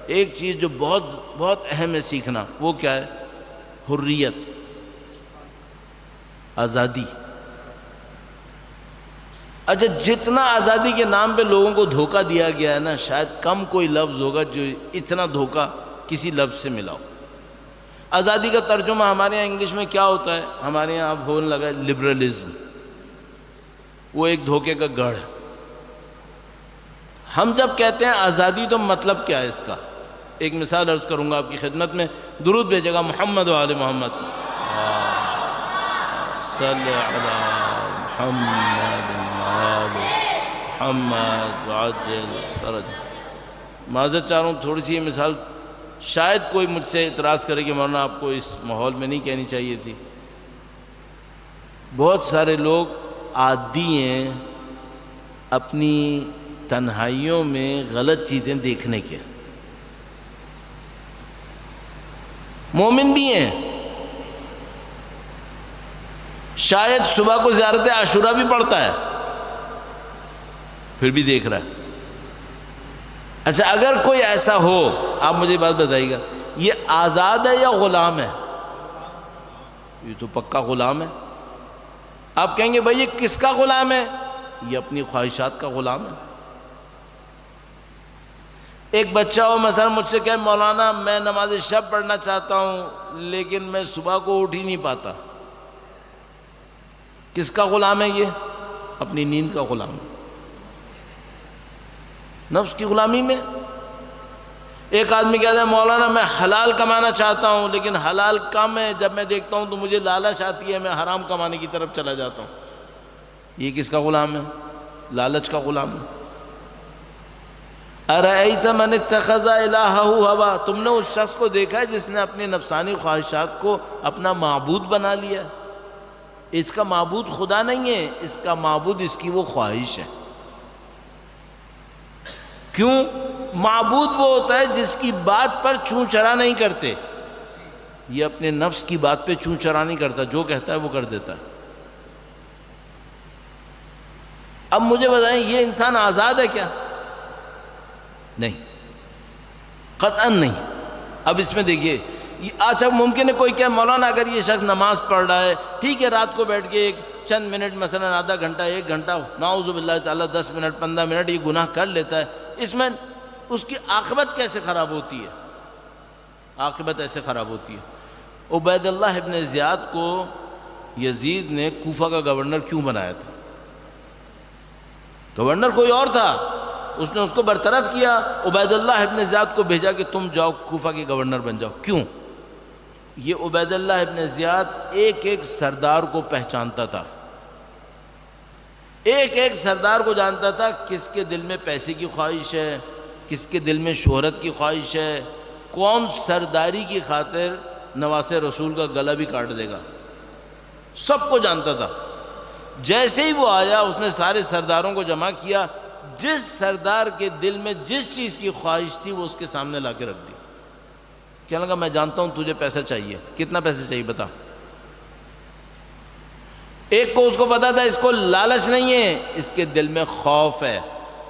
ایک چیز جو بہت بہت اہم ہے سیکھنا، وہ کیا ہے؟ حریت، آزادی۔ اچھا، جتنا آزادی کے نام پہ لوگوں کو دھوکہ دیا گیا ہے نا، شاید کم کوئی لفظ ہوگا جو اتنا دھوکہ کسی لفظ سے ملا ہو۔ آزادی کا ترجمہ ہمارے یہاں انگلش میں کیا ہوتا ہے؟ ہمارے یہاں اب ہونے لگا ہے لبرلزم، وہ ایک دھوکے کا گڑھ ہے۔ ہم جب کہتے ہیں آزادی تو مطلب کیا ہے اس کا؟ ایک مثال عرض کروں گا آپ کی خدمت میں، درود بھیجے گا محمد و آل محمد، صلی علی محمد آل محمد وعجل فرج۔ معذرت چاہ رہا ہوں، تھوڑی سی یہ مثال شاید کوئی مجھ سے اعتراض کرے کہ مولانا آپ کو اس ماحول میں نہیں کہنی چاہیے تھی۔ بہت سارے لوگ عادی ہیں اپنی تنہائیوں میں غلط چیزیں دیکھنے کے، مومن بھی ہیں، شاید صبح کو زیارت عاشورہ بھی پڑھتا ہے، پھر بھی دیکھ رہا ہے۔ اچھا، اگر کوئی ایسا ہو، آپ مجھے بات بتائیے گا، یہ آزاد ہے یا غلام ہے؟ یہ تو پکا غلام ہے۔ آپ کہیں گے بھائی یہ کس کا غلام ہے؟ یہ اپنی خواہشات کا غلام ہے۔ ایک بچہ ہو مثلا مجھ سے کہے مولانا میں نماز شب پڑھنا چاہتا ہوں لیکن میں صبح کو اٹھ ہی نہیں پاتا، کس کا غلام ہے یہ؟ اپنی نیند کا غلام ہے، نفس کی غلامی میں۔ ایک آدمی کہتا ہے مولانا میں حلال کمانا چاہتا ہوں لیکن حلال کم ہے، جب میں دیکھتا ہوں تو مجھے لالچ آتی ہے، میں حرام کمانے کی طرف چلا جاتا ہوں۔ یہ کس کا غلام ہے؟ لالچ کا غلام ہے۔ ارأیت من اتخذ الہہ ہوا، تم نے اس شخص کو دیکھا ہے جس نے اپنی نفسانی خواہشات کو اپنا معبود بنا لیا؟ اس کا معبود خدا نہیں ہے، اس کا معبود اس کی وہ خواہش ہے۔ کیوں؟ معبود وہ ہوتا ہے جس کی بات پر چوں چرا نہیں کرتے، یہ اپنے نفس کی بات پہ چوں چرا نہیں کرتا، جو کہتا ہے وہ کر دیتا ہے۔ اب مجھے بتائیں یہ انسان آزاد ہے کیا؟ نہیں، قطعاً نہیں۔ اب اس میں دیکھیے، اچھا ممکن ہے کوئی کہ مولانا اگر یہ شخص نماز پڑھ رہا ہے، ٹھیک ہے، رات کو بیٹھ کے ایک چند منٹ مثلا آدھا گھنٹہ، ایک گھنٹہ، نعوذ باللہ تعالیٰ 10 منٹ 15 منٹ یہ گناہ کر لیتا ہے، اس میں اس کی عاقبت کیسے خراب ہوتی ہے؟ عاقبت ایسے خراب ہوتی ہے۔ عبید اللہ ابن زیاد کو یزید نے کوفہ کا گورنر کیوں بنایا تھا؟ گورنر کوئی اور تھا، اس نے اس کو برطرف کیا، عبید اللہ ابن زیاد کو بھیجا کہ تم جاؤ کوفہ کے گورنر بن جاؤ۔ کیوں؟ یہ عبید اللہ ابن زیاد ایک ایک سردار کو پہچانتا تھا، ایک ایک سردار کو جانتا تھا کس کے دل میں پیسے کی خواہش ہے، کس کے دل میں شہرت کی خواہش ہے، کون سرداری کی خاطر نواسے رسول کا گلا بھی کاٹ دے گا، سب کو جانتا تھا۔ جیسے ہی وہ آیا اس نے سارے سرداروں کو جمع کیا، جس سردار کے دل میں جس چیز کی خواہش تھی وہ اس کے سامنے لا کے رکھ دی۔ کہنے لگا میں جانتا ہوں تجھے پیسہ چاہیے، کتنا پیسہ چاہیے بتا۔ ایک کو اس کو پتا تھا اس کو لالچ نہیں ہے، اس کے دل میں خوف ہے،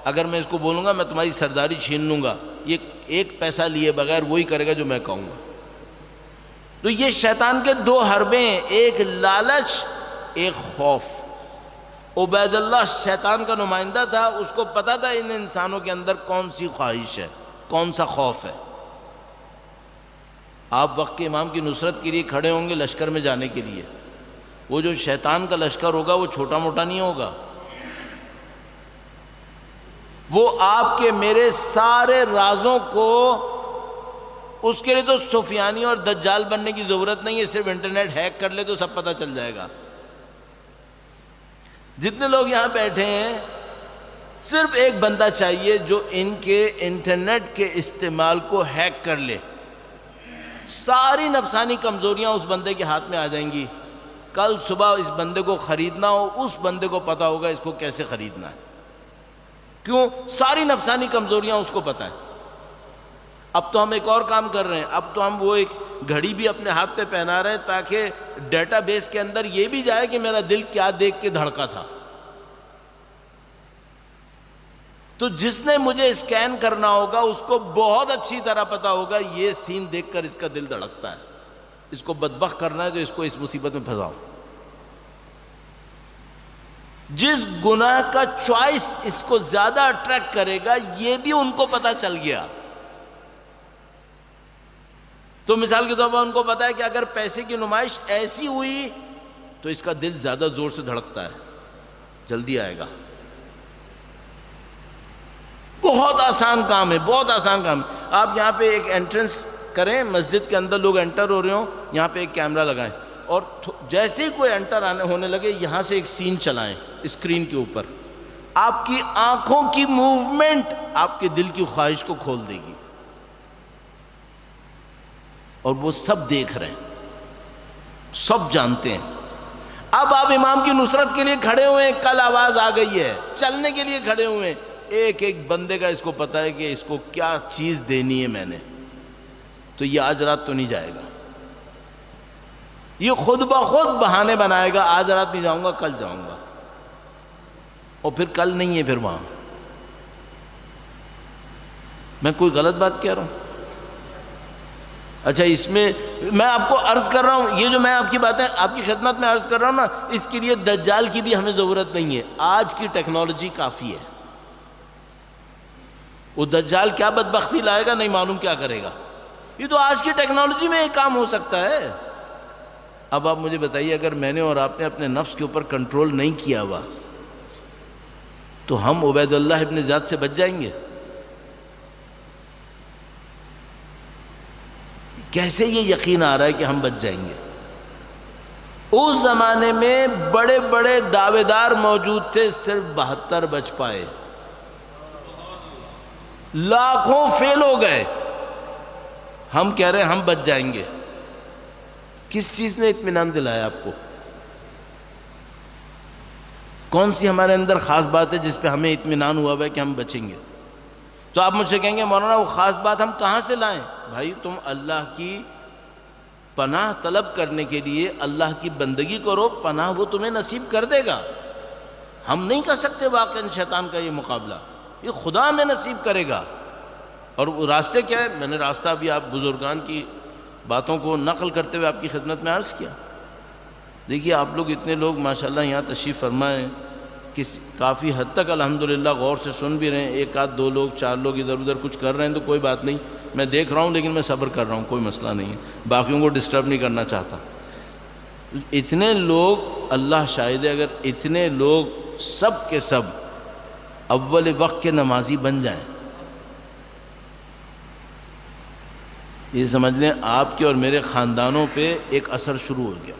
اگر میں اس کو بولوں گا میں تمہاری سرداری چھین لوں گا، یہ ایک پیسہ لیے بغیر وہی کرے گا جو میں کہوں گا۔ تو یہ شیطان کے دو حربیں ہیں، ایک لالچ، ایک خوف۔ عبید اللہ شیطان کا نمائندہ تھا، اس کو پتا تھا ان انسانوں کے اندر کون سی خواہش ہے، کون سا خوف ہے۔ آپ وقت کے امام کی نصرت کے لیے کھڑے ہوں گے لشکر میں جانے کے لیے، وہ جو شیطان کا لشکر ہوگا وہ چھوٹا موٹا نہیں ہوگا، وہ آپ کے میرے سارے رازوں کو، اس کے لیے تو سفیانی اور دجال بننے کی ضرورت نہیں ہے، صرف انٹرنیٹ ہیک کر لے تو سب پتہ چل جائے گا۔ جتنے لوگ یہاں بیٹھے ہیں صرف ایک بندہ چاہیے جو ان کے انٹرنیٹ کے استعمال کو ہیک کر لے، ساری نفسانی کمزوریاں اس بندے کے ہاتھ میں آ جائیں گی۔ کل صبح اس بندے کو خریدنا ہو، اس بندے کو پتا ہوگا اس کو کیسے خریدنا ہے، کیوں؟ ساری نفسانی کمزوریاں اس کو پتہ ہے۔ اب تو ہم ایک اور کام کر رہے ہیں، اب تو ہم وہ ایک گھڑی بھی اپنے ہاتھ پہ پہنا رہے ہیں تاکہ ڈیٹا بیس کے اندر یہ بھی جائے کہ میرا دل کیا دیکھ کے دھڑکا تھا۔ تو جس نے مجھے اسکین کرنا ہوگا اس کو بہت اچھی طرح پتا ہوگا یہ سین دیکھ کر اس کا دل دھڑکتا ہے، اس کو بدبخت کرنا ہے تو اس کو اس مصیبت میں پھنساؤ۔ جس گناہ کا چوائس اس کو زیادہ اٹریکٹ کرے گا یہ بھی ان کو پتا چل گیا۔ تو مثال کے طور پر ان کو پتا ہے کہ اگر پیسے کی نمائش ایسی ہوئی تو اس کا دل زیادہ زور سے دھڑکتا ہے، جلدی آئے گا۔ بہت آسان کام ہے، بہت آسان کام ہے۔ آپ یہاں پہ ایک انٹرنس کریں، مسجد کے اندر لوگ انٹر ہو رہے ہوں، یہاں پہ ایک کیمرہ لگائیں اور جیسے ہی کوئی انٹر ہونے لگے یہاں سے ایک سین چلائیں اسکرین کے اوپر، آپ کی آنکھوں کی موومنٹ آپ کے دل کی خواہش کو کھول دے گی، اور وہ سب دیکھ رہے ہیں، سب جانتے ہیں۔ اب آپ امام کی نصرت کے لیے کھڑے ہوئے ہیں، کل آواز آ گئی ہے، چلنے کے لیے کھڑے ہوئے ہیں، ایک ایک بندے کا اس کو پتا ہے کہ اس کو کیا چیز دینی ہے میں نے، تو یہ آج رات تو نہیں جائے گا، یہ خود بخود بہانے بنائے گا، آج رات نہیں جاؤں گا کل جاؤں گا، اور پھر کل نہیں ہے پھر وہاں۔ میں کوئی غلط بات کہہ رہا ہوں؟ اچھا، اس میں میں آپ کو عرض کر رہا ہوں، یہ جو میں آپ کی باتیں آپ کی خدمت میں عرض کر رہا ہوں نا، اس کے لیے دجال کی بھی ہمیں ضرورت نہیں ہے، آج کی ٹیکنالوجی کافی ہے۔ وہ دجال کیا بدبختی لائے گا نہیں معلوم کیا کرے گا، یہ تو آج کی ٹیکنالوجی میں ایک کام ہو سکتا ہے۔ اب آپ مجھے بتائیے، اگر میں نے اور آپ نے اپنے نفس کے اوپر کنٹرول نہیں کیا ہوا تو ہم عبید اللہ ابن زیاد سے بچ جائیں گے؟ کیسے یہ یقین آ رہا ہے کہ ہم بچ جائیں گے؟ اس زمانے میں بڑے بڑے دعوے دار موجود تھے، صرف 72 بچ پائے، لاکھوں فیل ہو گئے۔ ہم کہہ رہے ہیں ہم بچ جائیں گے، کس چیز نے اطمینان دلایا آپ کو؟ کون سی ہمارے اندر خاص بات ہے جس پہ ہمیں اطمینان ہوا ہے کہ ہم بچیں گے؟ تو آپ مجھ سے کہیں گے مولانا وہ خاص بات ہم کہاں سے لائیں؟ بھائی تم اللہ کی پناہ طلب کرنے کے لیے اللہ کی بندگی کرو، پناہ وہ تمہیں نصیب کر دے گا۔ ہم نہیں کر سکتے واقعاً شیطان کا یہ مقابلہ، یہ خدا ہمیں نصیب کرے گا۔ اور وہ راستے کیا ہے؟ میں نے راستہ بھی آپ بزرگان کی باتوں کو نقل کرتے ہوئے آپ کی خدمت میں عرض کیا۔ دیکھیے آپ لوگ اتنے لوگ ماشاءاللہ یہاں تشریف فرمائیں، کافی حد تک الحمدللہ غور سے سن بھی رہے ہیں، ایک آدھ دو لوگ چار لوگ ادھر ادھر کچھ کر رہے ہیں تو کوئی بات نہیں، میں دیکھ رہا ہوں لیکن میں صبر کر رہا ہوں، کوئی مسئلہ نہیں ہے، باقیوں کو ڈسٹرب نہیں کرنا چاہتا۔ اتنے لوگ اللہ شاہد ہے، اگر اتنے لوگ سب کے سب اول وقت کے نمازی بن جائیں، یہ سمجھ لیں آپ کے اور میرے خاندانوں پہ ایک اثر شروع ہو گیا۔